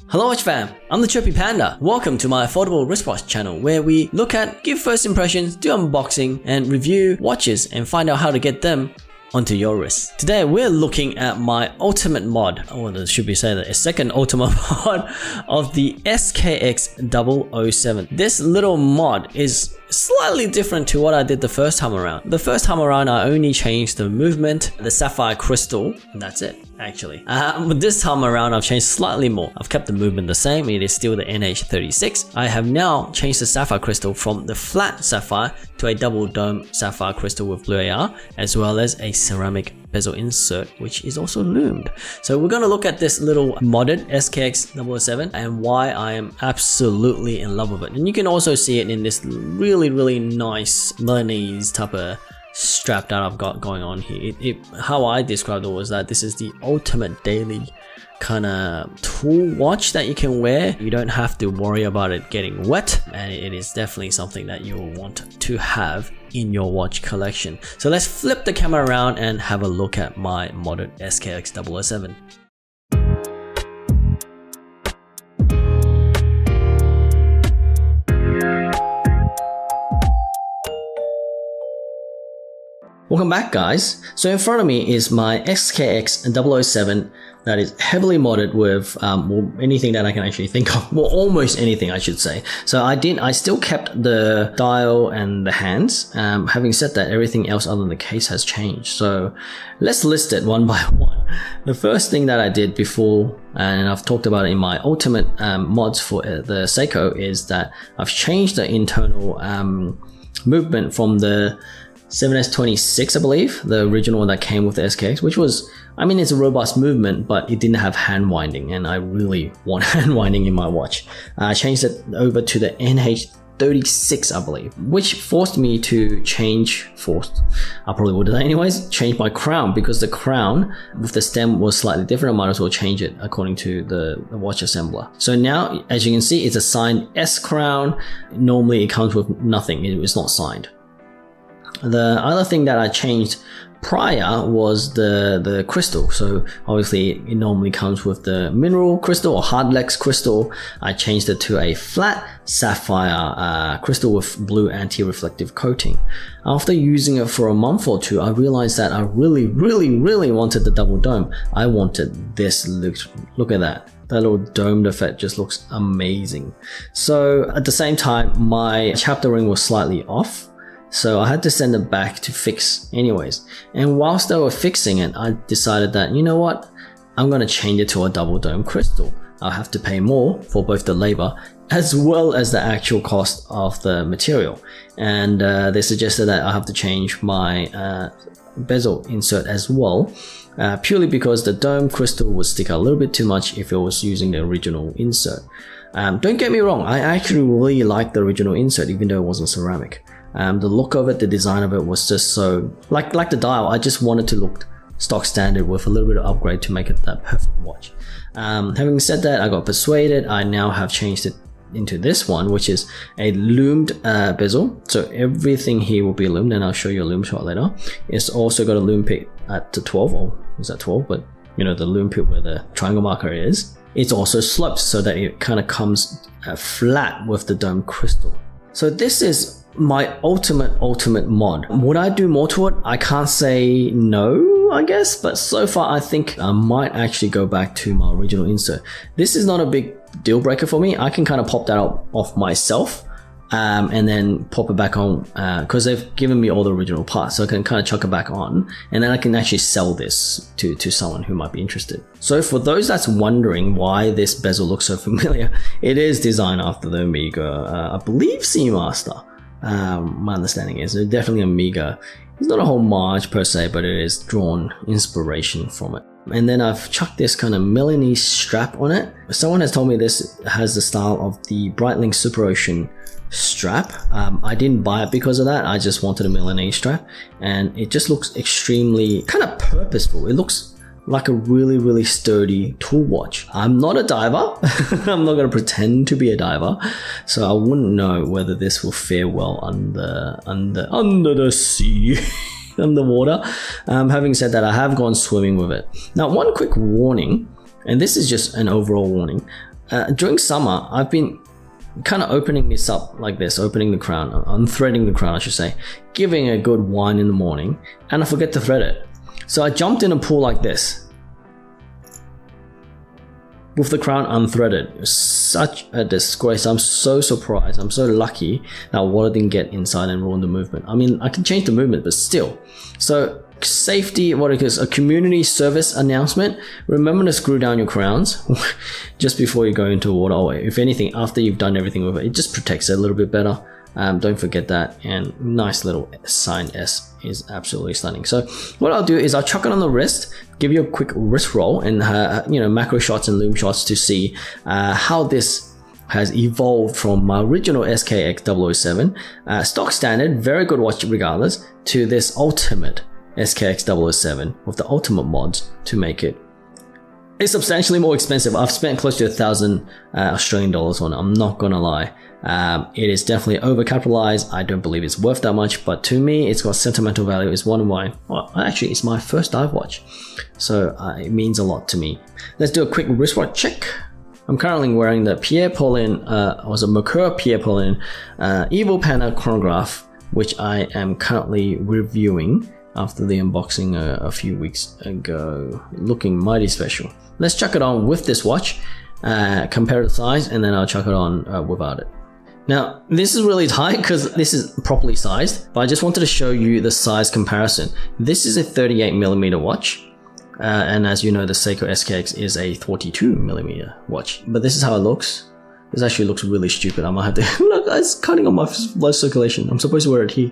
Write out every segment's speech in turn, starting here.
Hello watch fam, I'm the Chirpy Panda. Welcome to my affordable wristwatch channel where we look at, give first impressions, do unboxing and review watches and find out how to get them onto your wrist. Today we're looking at my ultimate mod, or should we say that a second ultimate mod of the SKX 007. This little mod is slightly different to what I did the first time around. The first time around I only changed the movement, the sapphire crystal, and that's it actually. But this time around I've changed slightly more. I've kept the movement the same, it is still the NH36. I have now changed the sapphire crystal from the flat sapphire to a double dome sapphire crystal with blue AR, as well as a ceramic bezel insert which is also loomed. So we're going to look at this little modded SKX 007 and why I am absolutely in love with it. And you can also see it in this really nice Milanese type of strap that I've got going on here. How I described it was that this is the ultimate daily kind of tool watch that you can wear. You don't have to worry about it getting wet, and it is definitely something that you will want to have in your watch collection. So let's flip the camera around and have a look at my modded SKX 007. Welcome back guys. So in front of me is my SKX 007 that is heavily modded with anything that I can actually think of. Well, almost anything I should say. So I still kept the dial and the hands. Having said that, everything else other than the case has changed. So let's list it one by one. The first thing that I did before, and I've talked about it in my ultimate mods for the Seiko, is that I've changed the internal movement from the 7S26, I believe, the original one that came with the SKX, which was, I mean, it's a robust movement, but it didn't have hand winding, and I really want hand winding in my watch. I changed it over to the NH36, I believe, which forced me to I probably would have done anyways, change my crown, because the crown with the stem was slightly different. I might as well change it according to the watch assembler. So now, as you can see, it's a signed S crown. Normally it comes with nothing, it's not signed. The other thing that I changed prior was the crystal. So obviously it normally comes with the mineral crystal or hardlex crystal. I changed it to a flat sapphire crystal with blue anti-reflective coating. After using it for a month or two, I realized that I really wanted the double dome. I wanted this look at that. That little domed effect just looks amazing. So at the same time, my chapter ring was slightly off. So I had to send it back to fix anyways. And whilst they were fixing it, I decided that, you know what, I'm going to change it to a double dome crystal. I'll have to pay more for both the labor as well as the actual cost of the material. And they suggested that I have to change my bezel insert as well, purely because the dome crystal would stick out a little bit too much if it was using the original insert. Don't get me wrong, I actually really like the original insert even though it wasn't ceramic. The look of it, the design of it was just so, like the dial, I just wanted to look stock standard with a little bit of upgrade to make it that perfect watch. Having said that, I got persuaded. I now have changed it into this one, which is a loomed bezel. So everything here will be loomed, and I'll show you a loom shot later. It's also got a loom pit at the 12, or is that 12? But you know, the loom pit where the triangle marker is. It's also sloped so that it kind of comes flat with the dome crystal. So this is my ultimate mod. Would I do more to it? I can't say no, I guess, but so far I think I might actually go back to my original insert. This is not a big deal breaker for me. I can kind of pop that off myself and then pop it back on because they've given me all the original parts, so I can kind of chuck it back on, and then I can actually sell this to someone who might be interested. So for those that's wondering why this bezel looks so familiar, it is designed after the Omega, I believe, Seamaster. My understanding is it's definitely Omega. It's not a homage per se, but it is drawn inspiration from it. And then I've chucked this kind of Milanese strap on it. Someone has told me this has the style of the Breitling Super Ocean strap. I didn't buy it because of that. I just wanted a Milanese strap, and it just looks extremely kind of purposeful. It looks like a really sturdy tool watch. I'm not a diver. I'm not going to pretend to be a diver, so I wouldn't know whether this will fare well under the sea. Underwater. Having said that, I have gone swimming with it. Now, one quick warning, and this is just an overall warning. during summer, I've been kind of opening this up like this, opening the crown, unthreading the crown I should say, giving it a good wind in the morning, and I forget to thread it. So I jumped in a pool like this, with the crown unthreaded. It was such a disgrace. I'm so surprised. I'm so lucky that water didn't get inside and ruin the movement. I mean, I can change the movement, but still. So safety, what it is, a community service announcement. Remember to screw down your crowns just before you go into water. Or if anything, after you've done everything with it, it just protects it a little bit better. Don't forget that. And nice little sign S is absolutely stunning. So what I'll do is I'll chuck it on the wrist, give you a quick wrist roll and macro shots and loom shots to see how this has evolved from my original SKX 007 stock standard, very good watch regardless, to this ultimate SKX 007 with the ultimate mods to make it. It's substantially more expensive. I've spent close to 1,000 Australian dollars on it. I'm not gonna lie. It is definitely overcapitalized. I don't believe it's worth that much, but to me, it's got sentimental value. It's one of my, well, actually, it's my first dive watch, so it means a lot to me. Let's do a quick wristwatch check. I'm currently wearing the Pierre Paulin, Mercure Pierre Paulin Evil Panda chronograph, which I am currently reviewing after the unboxing a few weeks ago. Looking mighty special. Let's chuck it on with this watch, compare the size, and then I'll chuck it on without it. Now, this is really tight because this is properly sized, but I just wanted to show you the size comparison. This is a 38mm watch, and as you know, the Seiko SKX is a 42mm watch. But this is how it looks. This actually looks really stupid. I might have to look, it's cutting on my blood circulation. I'm supposed to wear it here.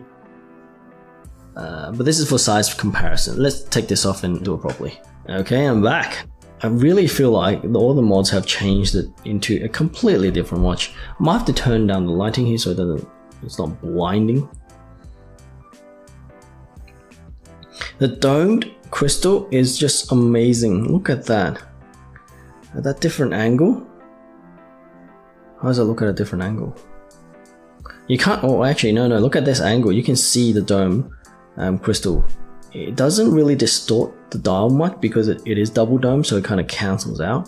But this is for size comparison. Let's take this off and do it properly. Okay, I'm back. I really feel like all the mods have changed it into a completely different watch. I might have to turn down the lighting here so it's not blinding. The domed crystal is just amazing. Look at that. At that different angle. How does it look at a different angle? You can't, oh actually no, look at this angle. You can see the dome crystal. It doesn't really distort the dial much because it is double dome, so it kind of cancels out.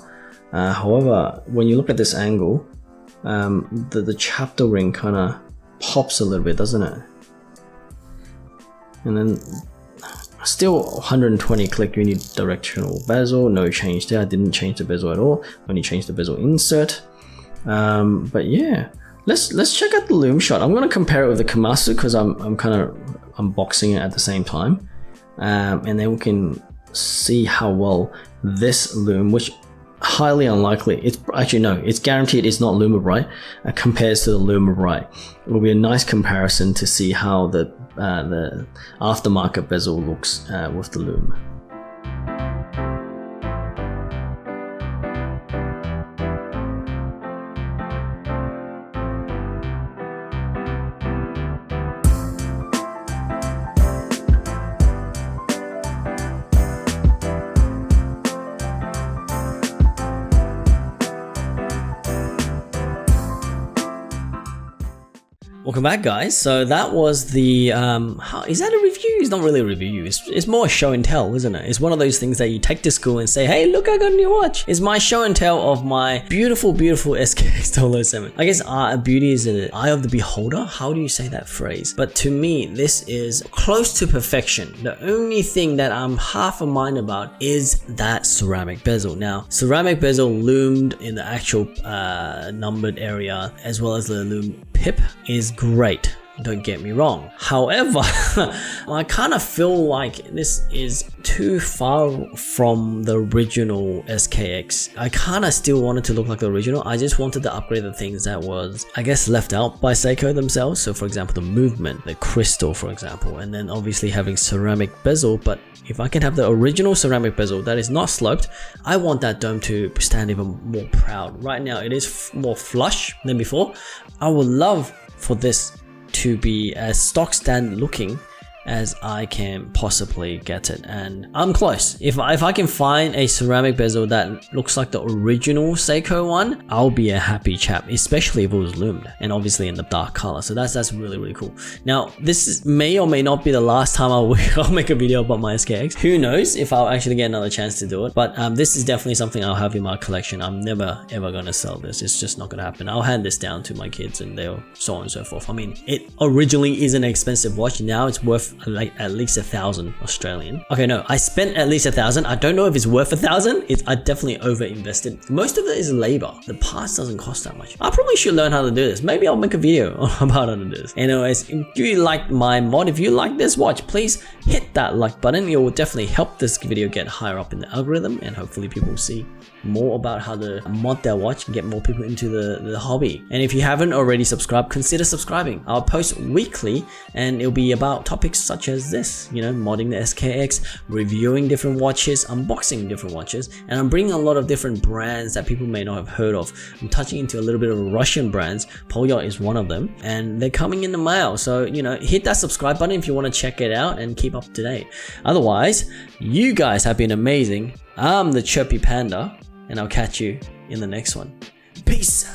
However, when you look at this angle, the chapter ring kind of pops a little bit, doesn't it? And then still 120 click unidirectional bezel, no change there. I didn't change the bezel at all, only changed the bezel insert. But yeah, let's check out the loom shot. I'm going to compare it with the Komatsu because I'm kind of unboxing it at the same time. And then we can see how well this loom, which highly unlikely, it's actually no, it's guaranteed it's not Luma Bright, compares to the Luma Bright. It will be a nice comparison to see how the aftermarket bezel looks with the loom. Welcome back, guys. So that was the, is that a review? It's not really a review. It's more a show and tell, isn't it? It's one of those things that you take to school and say, hey, look, I got a new watch. It's my show and tell of my beautiful, beautiful SKX 007. I guess beauty is in the eye of the beholder. How do you say that phrase? But to me, this is close to perfection. The only thing that I'm half a mind about is that ceramic bezel. Now, ceramic bezel loomed in the actual numbered area, as well as the loom pip, is great, don't get me wrong. However, I kind of feel like this is too far from the original SKX. I kind of still wanted to look like the original. I just wanted to upgrade the things that was, I guess, left out by Seiko themselves. So for example, the movement, the crystal, for example, and then obviously having ceramic bezel. But if I can have the original ceramic bezel that is not sloped, I want that dome to stand even more proud. Right now, it is more flush than before. I would love for this to be as stock standard looking as I can possibly get it, and I'm close. If I can find a ceramic bezel that looks like the original Seiko one, I'll be a happy chap, especially if it was loomed and obviously in the dark color. So that's really cool. Now this may or may not be the last time I'll make a video about my SKX. Who knows if I'll actually get another chance to do it, but this is definitely something I'll have in my collection. I'm never ever gonna sell this. It's just not gonna happen. I'll hand this down to my kids and they'll so on and so forth. I mean, it originally is an expensive watch. Now it's worth like at least 1,000 Australian. Okay, no, I spent at least 1,000. I don't know if it's worth 1,000. I definitely over invested. Most of it is labor. The parts doesn't cost that much. I probably should learn how to do this. Maybe I'll make a video about how to do this. Anyways, if you like my mod, if you like this watch, please hit that like button. It will definitely help this video get higher up in the algorithm, and hopefully people will see more about how to mod their watch and get more people into the hobby. And if you haven't already subscribed, consider subscribing. I'll post weekly and it'll be about topics such as this, you know, modding the SKX, reviewing different watches, unboxing different watches, and I'm bringing a lot of different brands that people may not have heard of. I'm touching into a little bit of Russian brands. Polyot is one of them, and they're coming in the mail. So, you know, hit that subscribe button if you want to check it out and keep up to date. Otherwise, you guys have been amazing. I'm the Chirpy Panda, and I'll catch you in the next one. Peace!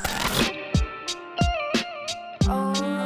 Oh.